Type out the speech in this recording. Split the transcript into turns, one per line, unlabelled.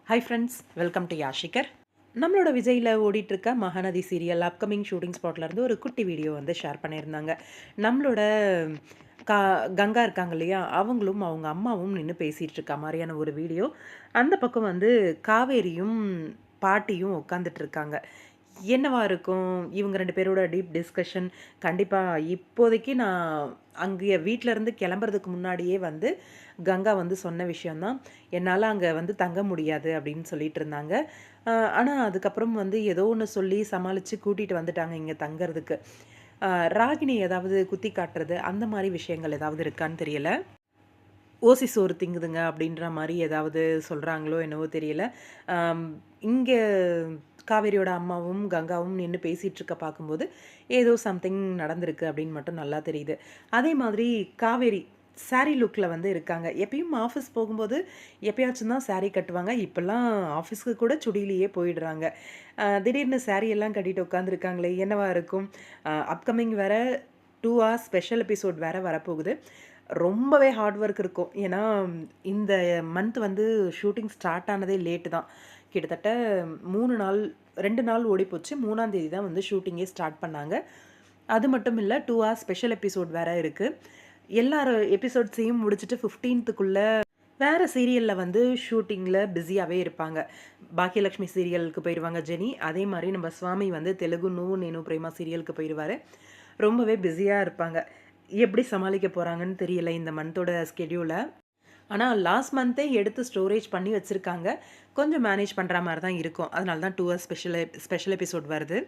Hi friends, welcome to யாஷிகர். நம்மளோட விஜயில் ஓடிட்டுருக்க Mahanadi serial upcoming shooting ஸ்பாட்லேருந்து ஒரு குட்டி வீடியோ வந்து ஷேர் பண்ணியிருந்தாங்க. நம்மளோட கா கங்கா இருக்காங்க இல்லையா, அவங்களும் அவங்க அம்மாவும் நின்று பேசிகிட்டு இருக்க மாதிரியான ஒரு வீடியோ. அந்த பக்கம் வந்து காவேரியும் பாட்டியும் உட்காந்துட்டு இருக்காங்க. என்னவா இருக்கும் இவங்க 2 பேரோட டீப் டிஸ்கஷன். கண்டிப்பா இப்போதைக்கு நான் அங்கே வீட்லருந்து கிளம்புறதுக்கு முன்னாடியே வந்து கங்கா வந்து சொன்ன விஷயம் தான். என்னால அங்க வந்து தங்க முடியாது அப்படின்னு சொல்லிட்டு இருந்தாங்க. ஆனா அதுக்கப்புறம் வந்து ஏதோ ஒண்ணு சொல்லி சமாளிச்சு கூட்டிட்டு வந்துட்டாங்க இங்க தங்கறதுக்கு. அ ராகினி ஏதாவது குத்தி காட்டுறது, அந்த மாரி விஷயங்கள் ஏதாவது இருக்கான்னு தெரியல. ஓசி சோறு திங்குதுங்க அப்படின்ற மாரி ஏதாவது சொல்றாங்களோ என்னவோ தெரியல. அம் இங்க காவேரியோட அம்மாவும், கங்காவும் நின்னு பேசிட்டு இருக்க பார்க்கும்போது, ஏதோ சம்திங் நடந்திருக்கு அப்படின்னு மட்டும் நல்லா தெரியுது. அதே மாதிரி காவேரி சாரி லுக்ல வந்து இருக்காங்க. எப்பயும் ஆஃபீஸ் போகும்போது எப்பயாச்சும் தான் சாரி கட்டுவாங்க. இப்பலாம் ஆஃபீஸ்க்கு கூட சுடியிலேயே போயிடுறாங்க. திடீர்னு சாரி எல்லாம் கட்டிட்டு உட்காந்துருக்காங்களே! என்னவா இருக்கும்? அப்கமிங் வேற 2 ஹார்ஸ் ஸ்பெஷல் எபிசோட் வேற வரப்போகுது. ரொம்பவே ஹார்ட் ஒர்க் இருக்கும். ஏன்னா, இந்த மந்த் வந்து ஷூட்டிங் ஸ்டார்ட் ஆனதே லேட்டு தான். கிட்டத்தட்ட 3 நாள் 2 நாள் ஓடிப்போச்சு. 3ஆம் தேதி தான் வந்து ஷூட்டிங்கே ஸ்டார்ட் பண்ணாங்க. அது மட்டும் இல்ல 2 ஹார்ஸ் ஸ்பெஷல் எபிசோட் வேற இருக்கு. எல்லார் எபிசோட்ஸையும் முடிச்சுட்டு 15த்துக்குள்ள வேற சீரியல்ல வந்து ஷூட்டிங்ல பிஸியாவே இருப்பாங்க. பாக்கியலட்சுமி சீரியலுக்கு போயிருவாங்க ஜெனி. அதே மாரி நம்ம சுவாமி வந்து தெலுங்கு "నువ్వు నేను ప్రేమ" சீரியலுக்கு போயிருவாரு. ரொம்பவே பிஸியா இருப்பாங்க. எப்படி சமாளிக்க போறாங்கன்னு தெரியல இந்த மந்தோட ஸ்கெட்யூல. ஆனா லாஸ்ட் மந்த்தே எடுத்து ஸ்டோரேஜ் பண்ணி வச்சிருக்காங்க. கொஞ்சம் மேனேஜ் பண்ற மாரி தான் இருக்கும். அதனால தான் 2 ஹார்ஸ் ஸ்பெஷல் எபிசோட் வருது.